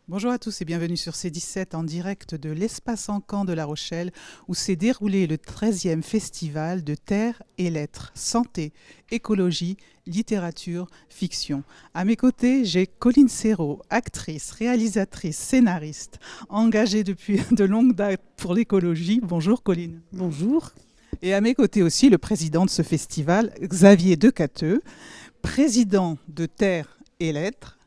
Bonjour à tous et bienvenue sur C17 en direct de l'Espace Encan de La Rochelle où s'est déroulé le 13e festival de Terre et Lettres, Santé, Écologie, Littérature, Fiction. À mes côtés, j'ai Colline Serrault, actrice, réalisatrice, scénariste, engagée depuis de longues dates pour l'écologie. Bonjour Colline. Bonjour. Et à mes côtés aussi, le président de ce festival, Xavier Decateux, président de Terre et Lettres,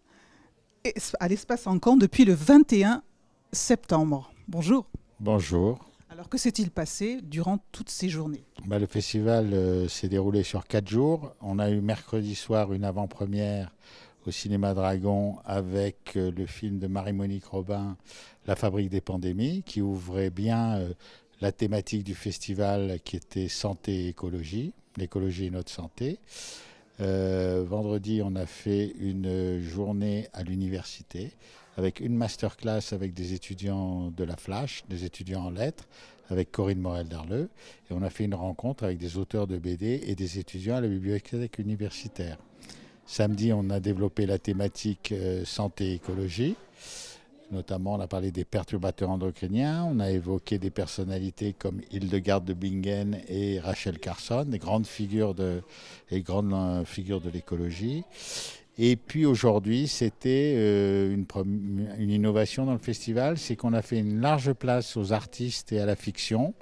à l'Espace Encan depuis le 21 septembre. Bonjour. Bonjour. Alors que s'est-il passé durant toutes ces journées? Le festival s'est déroulé sur 4 jours. On a eu mercredi soir une avant-première au Cinéma Dragon avec le film de Marie-Monique Robin, La fabrique des pandémies, qui ouvrait bien la thématique du festival qui était santé et écologie. L'écologie et notre santé. Vendredi, on a fait une journée à l'université avec une masterclass avec des étudiants de la Flash, des étudiants en lettres, avec Corinne Morel-Darleux. Et on a fait une rencontre avec des auteurs de BD et des étudiants à la bibliothèque universitaire. Samedi, on a développé la thématique santé et écologie. Notamment, on a parlé des perturbateurs endocriniens, on a évoqué des personnalités comme Hildegard de Bingen et Rachel Carson, des grandes figures de l'écologie. Et puis aujourd'hui, c'était une innovation dans le festival, c'est qu'on a fait une large place aux artistes et à la fiction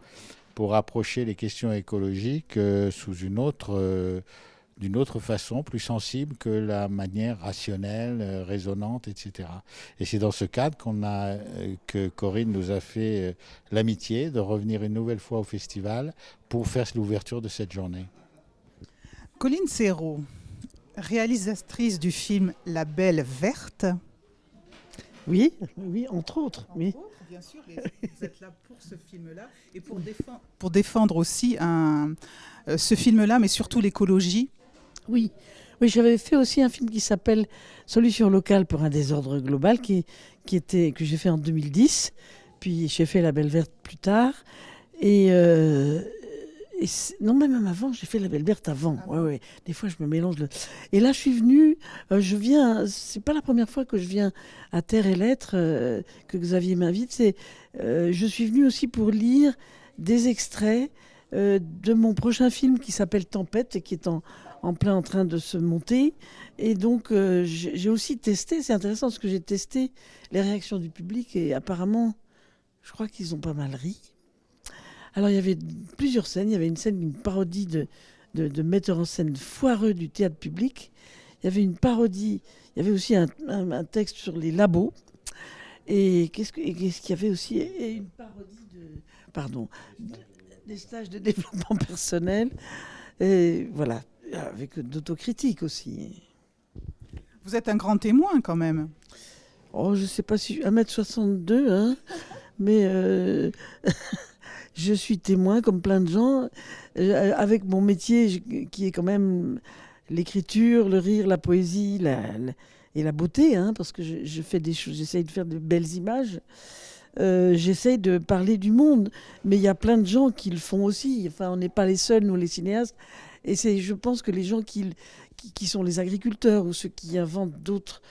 pour approcher les questions écologiques sous d'une autre façon, plus sensible que la manière rationnelle, raisonnante, etc. Et c'est dans ce cadre que Corinne nous a fait l'amitié de revenir une nouvelle fois au festival pour faire l'ouverture de cette journée. Colline Serrault, réalisatrice du film La Belle Verte. Oui, oui, entre autres. Oui. Bien sûr, vous êtes là pour ce film-là et pour défendre aussi ce film-là, mais surtout l'écologie. Oui, oui, j'avais fait aussi un film qui s'appelle Solution locale pour un désordre global, que j'ai fait en 2010. Puis j'ai fait La Belle Verte plus tard. Et, non, même avant, j'ai fait La Belle Verte avant. Ouais, ouais. Des fois, je me mélange. Et là, je suis venue, c'est pas la première fois que je viens à Terre et Lettres, que Xavier m'invite. Je suis venue aussi pour lire des extraits de mon prochain film qui s'appelle Tempête et qui est en plein en train de se monter. Et donc, j'ai aussi testé, c'est intéressant parce que j'ai testé les réactions du public et apparemment, je crois qu'ils ont pas mal ri. Alors, il y avait plusieurs scènes. Il y avait une scène, une parodie de metteur en scène foireux du théâtre public. Il y avait une parodie, il y avait aussi un texte sur les labos. Et qu'est-ce qu'il y avait aussi? Et une parodie des stages de développement personnel. Et voilà, avec d'autocritique aussi. Vous êtes un grand témoin quand même. Oh, je sais pas si 1m62, hein, mais je suis témoin comme plein de gens, avec mon métier qui est quand même l'écriture, le rire, la poésie, et la beauté, hein, parce que je fais des choses, j'essaye de faire de belles images. J'essaye de parler du monde, mais il y a plein de gens qui le font aussi. Enfin, on n'est pas les seuls, nous, les cinéastes. Et je pense que les gens qui sont les agriculteurs ou ceux qui inventent d'autres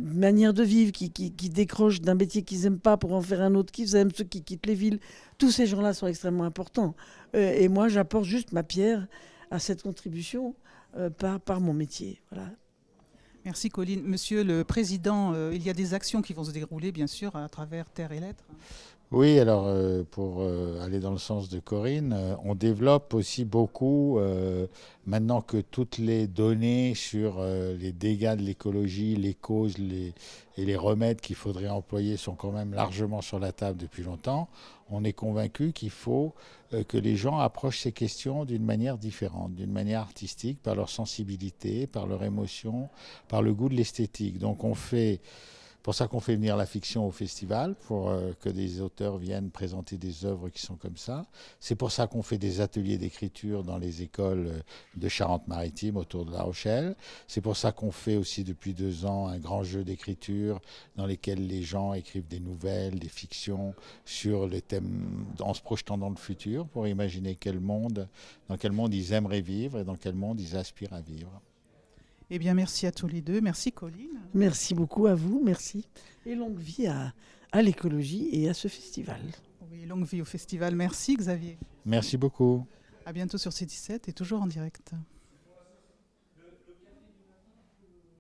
manières de vivre, qui décrochent d'un métier qu'ils n'aiment pas pour en faire un autre qu'ils aiment, ceux qui quittent les villes, tous ces gens-là sont extrêmement importants. Et moi, j'apporte juste ma pierre à cette contribution par mon métier. Voilà. Merci Colline. Monsieur le Président, il y a des actions qui vont se dérouler bien sûr à travers Terre et Lettres. Oui, alors pour aller dans le sens de Corinne, on développe aussi beaucoup, maintenant que toutes les données sur les dégâts de l'écologie, les causes et les remèdes qu'il faudrait employer sont quand même largement sur la table depuis longtemps, on est convaincu qu'il faut que les gens approchent ces questions d'une manière différente, d'une manière artistique, par leur sensibilité, par leur émotion, par le goût de l'esthétique. Donc on fait... pour ça qu'on fait venir la fiction au festival, pour que des auteurs viennent présenter des œuvres qui sont comme ça. C'est pour ça qu'on fait des ateliers d'écriture dans les écoles de Charente-Maritime autour de La Rochelle. C'est pour ça qu'on fait aussi depuis 2 ans un grand jeu d'écriture dans lesquels les gens écrivent des nouvelles, des fictions sur les thèmes en se projetant dans le futur pour imaginer dans quel monde ils aimeraient vivre et dans quel monde ils aspirent à vivre. Eh bien, merci à tous les deux. Merci, Colline. Merci beaucoup à vous, merci. Et longue vie à l'écologie et à ce festival. Oui, longue vie au festival. Merci, Xavier. Merci beaucoup. À bientôt sur C17 et toujours en direct.